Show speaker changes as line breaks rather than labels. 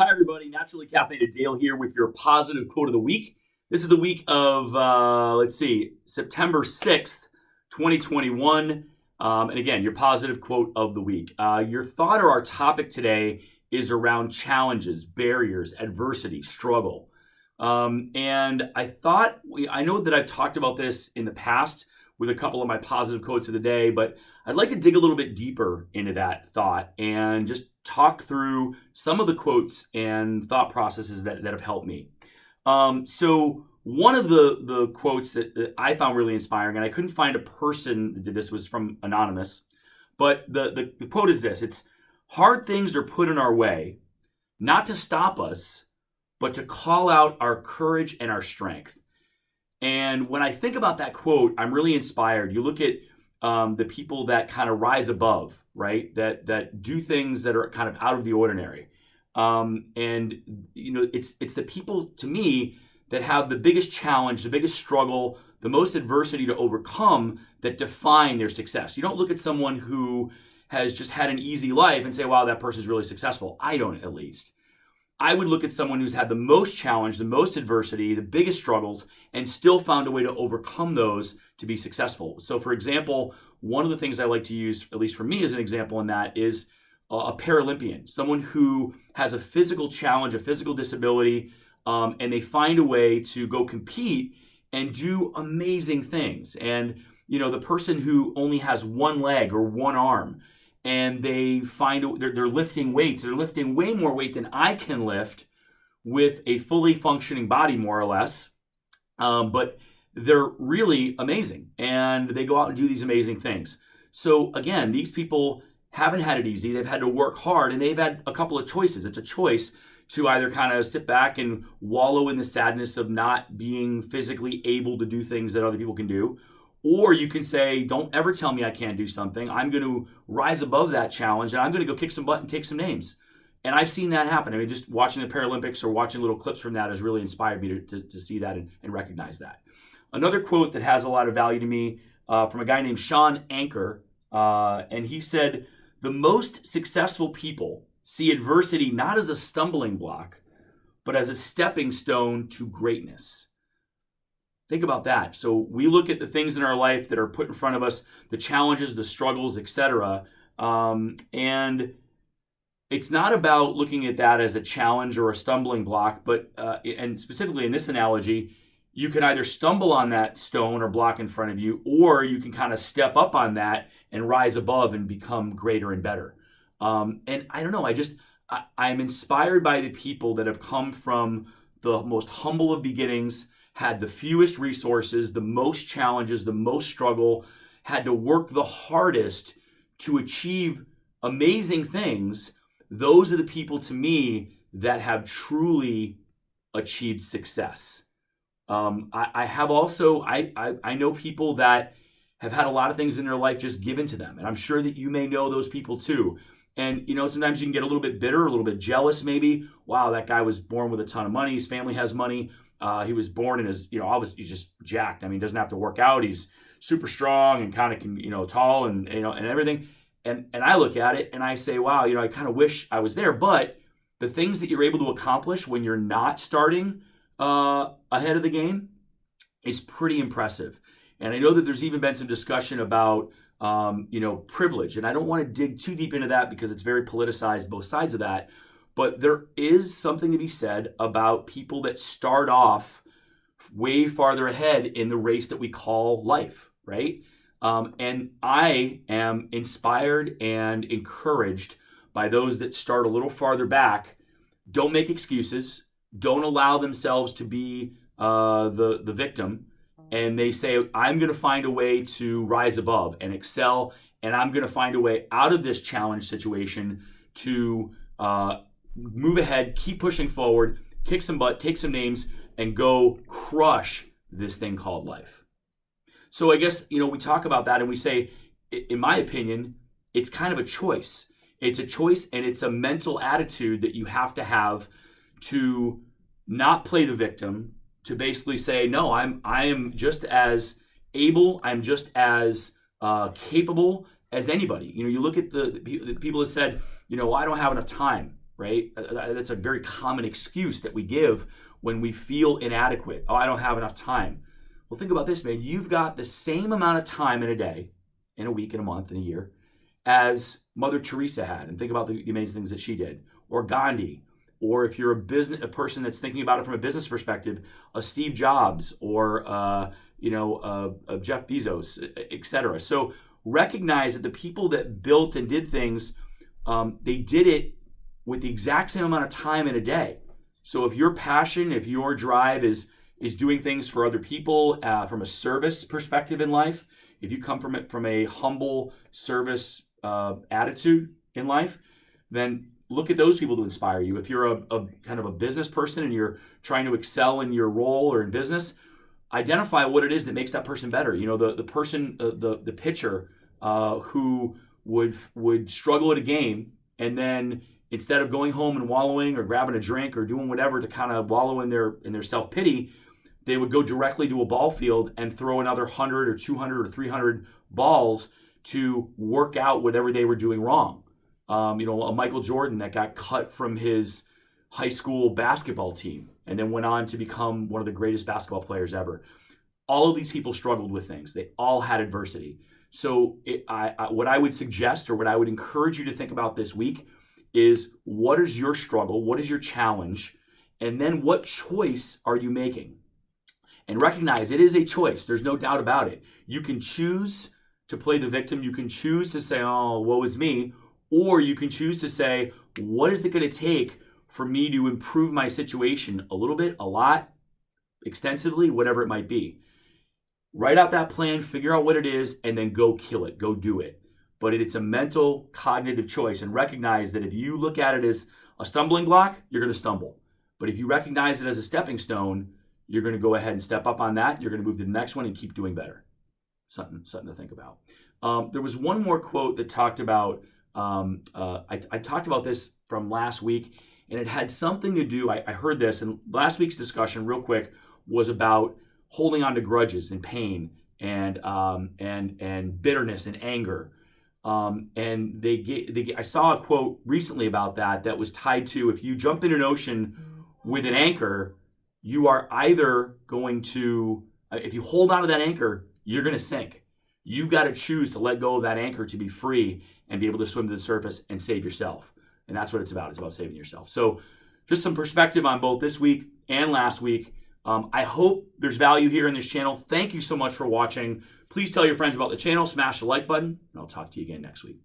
Hi, everybody. Naturally Caffeinated Dale here with your positive quote of the week. This is the week of, September 6th, 2021. And again, your positive quote of the week. Your thought or our topic today is around challenges, barriers, adversity, struggle. And I know that I've talked about this in the past with a couple of my positive quotes of the day, but I'd like to dig a little bit deeper into that thought and just talk through some of the quotes and thought processes that have helped me. So one of the quotes that I found really inspiring, and I couldn't find a person that did this, was from Anonymous, but the quote is this: it's hard things are put in our way, not to stop us, but to call out our courage and our strength. And when I think about that quote, I'm really inspired. You look at the people that kind of rise above, right? That do things that are kind of out of the ordinary. And it's the people, to me, that have the biggest challenge, the biggest struggle, the most adversity to overcome, that define their success. You don't look at someone who has just had an easy life and say, wow, that person's really successful. I don't, at least. I would look at someone who's had the most challenge, the most adversity, the biggest struggles, and still found a way to overcome those to be successful. So, for example, one of the things I like to use, at least for me as an example in that, is a Paralympian, someone who has a physical challenge, a physical disability, and they find a way to go compete and do amazing things. And, the person who only has one leg or one arm, and they find they're lifting weights. They're lifting way more weight than I can lift with a fully functioning body, more or less. But they're really amazing, and they go out and do these amazing things. So again, these people haven't had it easy. They've had to work hard, and they've had a couple of choices. It's a choice to either kind of sit back and wallow in the sadness of not being physically able to do things that other people can do. Or you can say, don't ever tell me I can't do something. I'm going to rise above that challenge, and I'm going to go kick some butt and take some names. And I've seen that happen. I mean, just watching the Paralympics or watching little clips from that has really inspired me to see that and recognize that. Another quote that has a lot of value to me from a guy named Sean Anker, and he said, the most successful people see adversity not as a stumbling block, but as a stepping stone to greatness. Think about that. So we look at the things in our life that are put in front of us, the challenges, the struggles, etc. And it's not about looking at that as a challenge or a stumbling block, but and specifically in this analogy, you can either stumble on that stone or block in front of you, or you can kind of step up on that and rise above and become greater and better. And I don't know, I'm inspired by the people that have come from the most humble of beginnings, had the fewest resources, the most challenges, the most struggle, had to work the hardest to achieve amazing things. Those are the people, to me, that have truly achieved success. I know people that have had a lot of things in their life just given to them, and I'm sure that you may know those people too. And sometimes you can get a little bit bitter, a little bit jealous, maybe. Wow, that guy was born with a ton of money. His family has money. He was born in his, obviously he's just jacked. I mean, he doesn't have to work out. He's super strong and kind of can, tall and everything. And I look at it and I say, wow, I kind of wish I was there. But the things that you're able to accomplish when you're not starting ahead of the game is pretty impressive. And I know that there's even been some discussion about, privilege. And I don't want to dig too deep into that because it's very politicized, both sides of that. But there is something to be said about people that start off way farther ahead in the race that we call life, right? And I am inspired and encouraged by those that start a little farther back. Don't make excuses. Don't allow themselves to be the victim. And they say, I'm going to find a way to rise above and excel, and I'm going to find a way out of this challenge situation to move ahead, keep pushing forward, kick some butt, take some names, and go crush this thing called life. So I guess, we talk about that and we say, in my opinion, it's kind of a choice. It's a choice, and it's a mental attitude that you have to not play the victim, to basically say, no, I am just as able, I'm just as capable as anybody. You look at the people that said, I don't have enough time, right? That's a very common excuse that we give when we feel inadequate. Oh, I don't have enough time. Well, think about this, man. You've got the same amount of time in a day, in a week, in a month, in a year, as Mother Teresa had. And think about the amazing things that she did. Or Gandhi. Or if you're a person that's thinking about it from a business perspective, a Steve Jobs or Jeff Bezos, etc. So recognize that the people that built and did things, they did it with the exact same amount of time in a day. So if your passion, if your drive is doing things for other people from a service perspective in life, if you come from a humble service attitude in life, then look at those people to inspire you. If you're a kind of a business person and you're trying to excel in your role or in business, identify what it is that makes that person better. The person, the pitcher who would struggle at a game, and then instead of going home and wallowing or grabbing a drink or doing whatever to kind of wallow in their self-pity, they would go directly to a ball field and throw another 100 or 200 or 300 balls to work out whatever they were doing wrong. A Michael Jordan that got cut from his high school basketball team and then went on to become one of the greatest basketball players ever. All of these people struggled with things. They all had adversity. So what I would suggest, or what I would encourage you to think about this week, is what is your struggle? What is your challenge? And then what choice are you making? And recognize it is a choice. There's no doubt about it. You can choose to play the victim. You can choose to say, oh, woe is me. Or you can choose to say, what is it going to take for me to improve my situation a little bit, a lot, extensively, whatever it might be. Write out that plan, figure out what it is, and then go kill it, go do it. But it's a mental, cognitive choice, and recognize that if you look at it as a stumbling block, you're going to stumble. But if you recognize it as a stepping stone, you're going to go ahead and step up on that. You're going to move to the next one and keep doing better. Something to think about. There was one more quote that talked about, I talked about this from last week, and it had something to do, I heard this, and last week's discussion, real quick, was about holding on to grudges and pain and bitterness and anger. And I saw a quote recently about that was tied to, if you jump in an ocean with an anchor, you are either going to, if you hold on to that anchor, you're going to sink. You've got to choose to let go of that anchor to be free and be able to swim to the surface and save yourself. And that's what it's about. It's about saving yourself. So just some perspective on both this week and last week. I hope there's value here in this channel. Thank you so much for watching. Please tell your friends about the channel. Smash the like button, and I'll talk to you again next week.